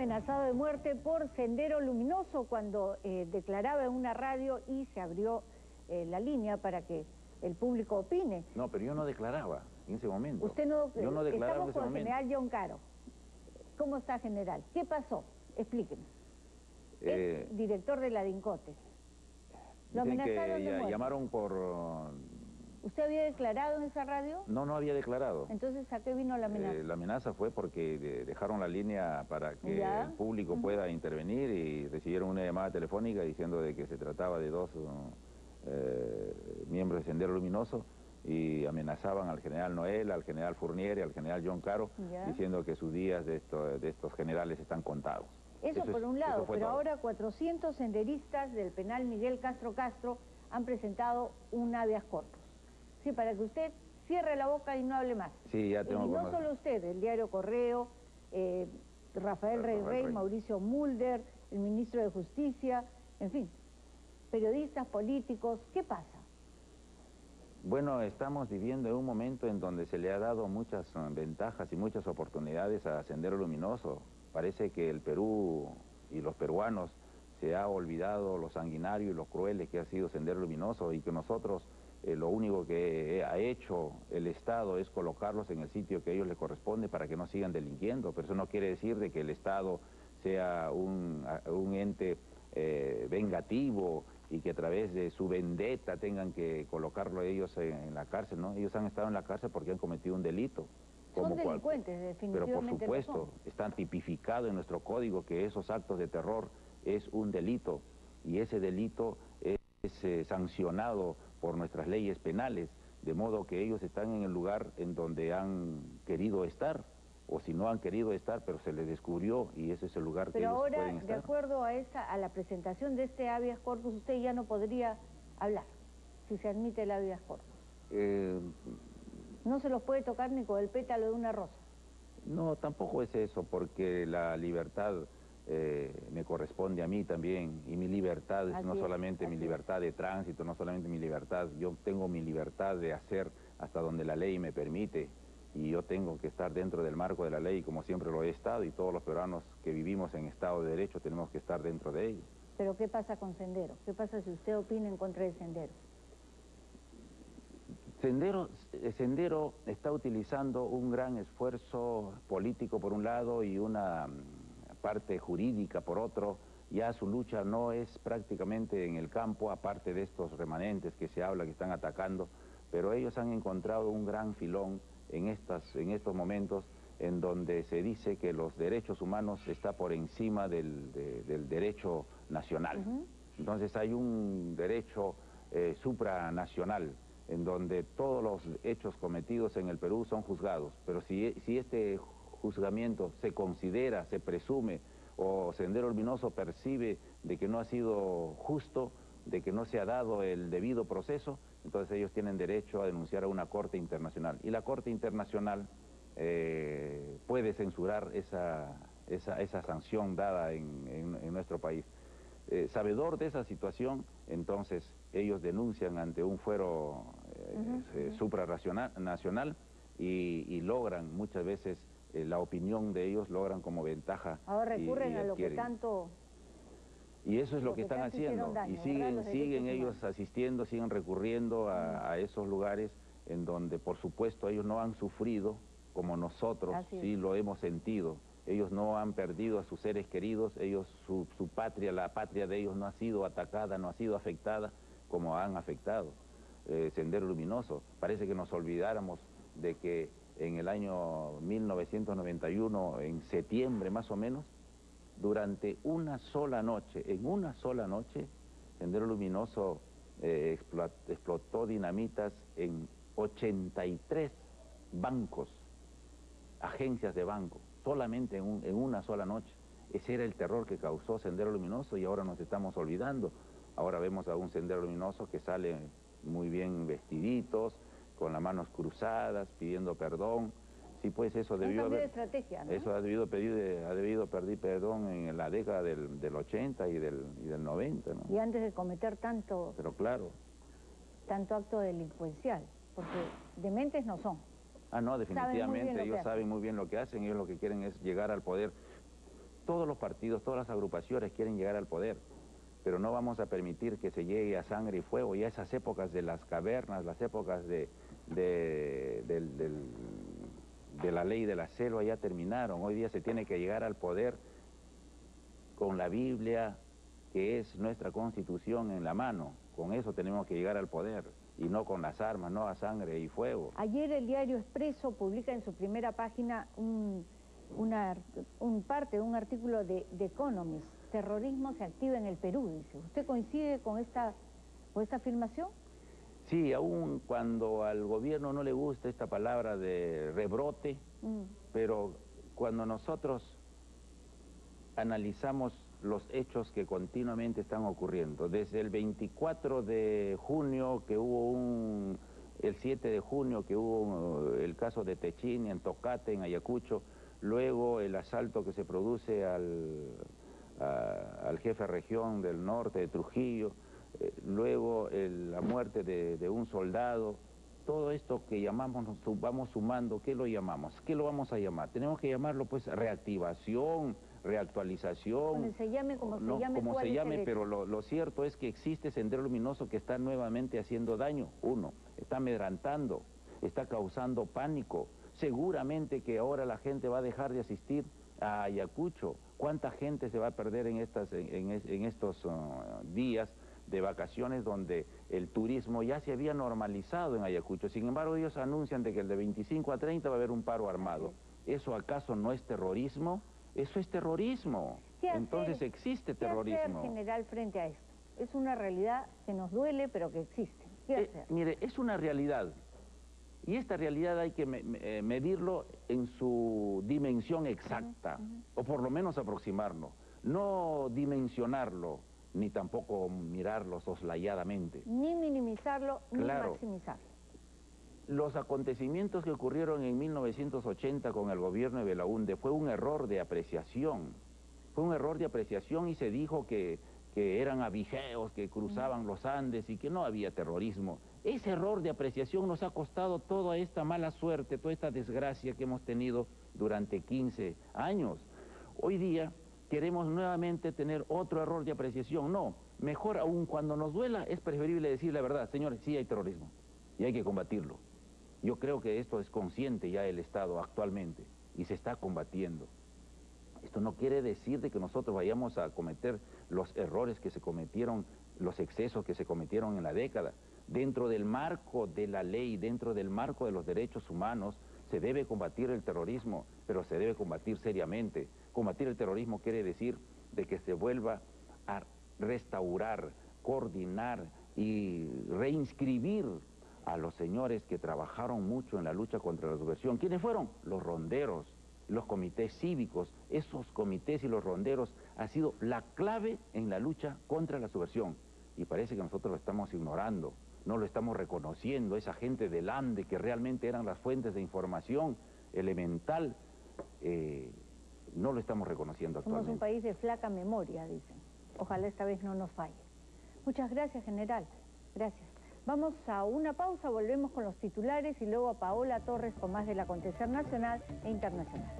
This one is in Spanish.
amenazado de muerte por Sendero Luminoso cuando declaraba en una radio y se abrió la línea para que el público opine. No, pero yo no declaraba en ese momento. Usted no, yo no declaraba en ese momento. Estamos con el general John Caro. ¿Cómo está, general? ¿Qué pasó? Explíqueme. Es director de la DINCOTE. Lo amenazaron de muerte. Llamaron por... ¿Usted había declarado en esa radio? No, no había declarado. Entonces, ¿a qué vino la amenaza? La amenaza fue porque dejaron la línea para que el público pueda intervenir y recibieron una llamada telefónica diciendo de que se trataba de dos miembros de Sendero Luminoso y amenazaban al general Noel, al general Fournier y al general John Caro, diciendo que sus días de estos generales están contados. Eso por un lado, pero ahora 400 senderistas del penal Miguel Castro Castro han presentado un habeas corpus. Sí, para que usted cierre la boca y no hable más. Sí, ya tengo. Y no solo usted, el diario Correo, Rafael Rey, Mauricio Mulder, el ministro de Justicia, en fin, periodistas, políticos, ¿qué pasa? Bueno, estamos viviendo en un momento en donde se le ha dado muchas ventajas y muchas oportunidades a Sendero Luminoso. Parece que el Perú y los peruanos se ha olvidado lo sanguinario y lo crueles que ha sido Sendero Luminoso y que nosotros lo único que ha hecho el Estado es colocarlos en el sitio que a ellos les corresponde para que no sigan delinquiendo, pero eso no quiere decir de que el Estado sea un ente vengativo y que a través de su vendetta tengan que colocarlo a ellos en la cárcel, ¿no? Ellos han estado en la cárcel porque han cometido un delito. Son delincuentes, definitivamente. Pero por supuesto, está tipificado en nuestro código que esos actos de terror es un delito y ese delito es sancionado por nuestras leyes penales, de modo que ellos están en el lugar en donde han querido estar, o si no han querido estar, pero se les descubrió y ese es el lugar que ellos pueden estar. Pero ahora, de acuerdo a la presentación de este habeas corpus, usted ya no podría hablar, si se admite el habeas corpus. No se los puede tocar ni con el pétalo de una rosa. No, tampoco es eso, porque la libertad me corresponde a mí también, y mi libertad es no solamente mi libertad de tránsito, no solamente mi libertad, yo tengo mi libertad de hacer hasta donde la ley me permite, y yo tengo que estar dentro del marco de la ley como siempre lo he estado, y todos los peruanos que vivimos en Estado de Derecho tenemos que estar dentro de ello. ¿Pero qué pasa con Sendero? ¿Qué pasa si usted opina en contra de Sendero? Sendero está utilizando un gran esfuerzo político por un lado y una parte jurídica por otro. Ya su lucha no es prácticamente en el campo, aparte de estos remanentes que se habla que están atacando, pero ellos han encontrado un gran filón en estos momentos en donde se dice que los derechos humanos está por encima del derecho nacional. Entonces hay un derecho supranacional en donde todos los hechos cometidos en el Perú son juzgados, pero si este juzgamiento se considera, se presume, o Sendero Luminoso percibe de que no ha sido justo, de que no se ha dado el debido proceso, entonces ellos tienen derecho a denunciar a una Corte Internacional. Y la Corte Internacional puede censurar esa sanción dada en nuestro país. Sabedor de esa situación, entonces ellos denuncian ante un fuero supranacional y logran muchas veces la opinión de ellos, logran como ventaja. Ahora recurren a lo que tanto... Y eso es lo que están haciendo, y siguen ellos asistiendo, siguen recurriendo a esos lugares en donde por supuesto ellos no han sufrido como nosotros sí lo hemos sentido. Ellos no han perdido a sus seres queridos, su patria, la patria de ellos no ha sido atacada, no ha sido afectada como han afectado. Sendero Luminoso, parece que nos olvidáramos de que en el año 1991, en septiembre más o menos, durante una sola noche, Sendero Luminoso explotó dinamitas en 83 bancos, agencias de banco, solamente en una sola noche. Ese era el terror que causó Sendero Luminoso y ahora nos estamos olvidando. Ahora vemos a un Sendero Luminoso que sale muy bien vestiditos, con las manos cruzadas, pidiendo perdón. Sí, pues eso debió haber... estrategia, ¿no? Eso ha debido pedir perdón en la década del 80 y del 90, ¿no? Y antes de cometer tanto... Pero claro. Tanto acto delincuencial, porque dementes no son. Ah, no, definitivamente, ellos saben muy bien lo que hacen, ellos lo que quieren es llegar al poder. Todos los partidos, todas las agrupaciones quieren llegar al poder, pero no vamos a permitir que se llegue a sangre y fuego. Ya esas épocas de las cavernas, las épocas de la ley de la selva ya terminaron. Hoy día se tiene que llegar al poder con la Biblia, que es nuestra Constitución, en la mano. Con eso tenemos que llegar al poder, y no con las armas, no a sangre y fuego. Ayer el diario Expreso publica en su primera página un artículo de The Economist. Terrorismo se activa en el Perú, dice. ¿Usted coincide con esta afirmación? Sí, aún cuando al gobierno no le gusta esta palabra de rebrote, pero cuando nosotros analizamos los hechos que continuamente están ocurriendo, desde el 24 de junio que hubo el 7 de junio que hubo el caso de Techín en Tocate, en Ayacucho, luego el asalto que se produce al jefe de región del norte de Trujillo, luego la muerte de un soldado. Todo esto que llamamos, vamos sumando, ¿qué lo llamamos? ¿Qué lo vamos a llamar? Tenemos que llamarlo pues reactivación, reactualización. Bueno, se llame como se llame, como se llame, pero lo cierto es que existe Sendero Luminoso que está nuevamente haciendo daño. Uno, está amedrantando, está causando pánico. Seguramente que ahora la gente va a dejar de asistir a Ayacucho. ¿Cuánta gente se va a perder en estos días de vacaciones donde el turismo ya se había normalizado en Ayacucho? Sin embargo, ellos anuncian de que el de 25 a 30 va a haber un paro armado. ¿Eso acaso no es terrorismo? Eso es terrorismo. Entonces existe terrorismo. ¿Qué hacer, general, frente a esto? Es una realidad que nos duele, pero que existe. ¿Qué hacer? Mire, es una realidad. Y esta realidad hay que medirlo en su dimensión exacta, o por lo menos aproximarnos. No dimensionarlo, ni tampoco mirarlo soslayadamente. Ni minimizarlo, ni maximizarlo. Los acontecimientos que ocurrieron en 1980 con el gobierno de Belaúnde fue un error de apreciación. Fue un error de apreciación y se dijo que eran abigeos que cruzaban los Andes y que no había terrorismo. Ese error de apreciación nos ha costado toda esta mala suerte, toda esta desgracia que hemos tenido durante 15 años. Hoy día queremos nuevamente tener otro error de apreciación. No, mejor aún cuando nos duela es preferible decir la verdad. Señores, sí hay terrorismo y hay que combatirlo. Yo creo que esto es consciente ya el Estado actualmente y se está combatiendo. Esto no quiere decir de que nosotros vayamos a cometer los errores que se cometieron, los excesos que se cometieron en la década. Dentro del marco de la ley, dentro del marco de los derechos humanos, se debe combatir el terrorismo, pero se debe combatir seriamente. Combatir el terrorismo quiere decir de que se vuelva a restaurar, coordinar y reinscribir a los señores que trabajaron mucho en la lucha contra la subversión. ¿Quiénes fueron? Los ronderos, los comités cívicos. Esos comités y los ronderos han sido la clave en la lucha contra la subversión. Y parece que nosotros lo estamos ignorando, no lo estamos reconociendo. Esa gente del Ande que realmente eran las fuentes de información elemental, no lo estamos reconociendo actualmente. Somos un país de flaca memoria, dicen. Ojalá esta vez no nos falle. Muchas gracias, general. Gracias. Vamos a una pausa, volvemos con los titulares y luego a Paola Torres con más del acontecer nacional e internacional.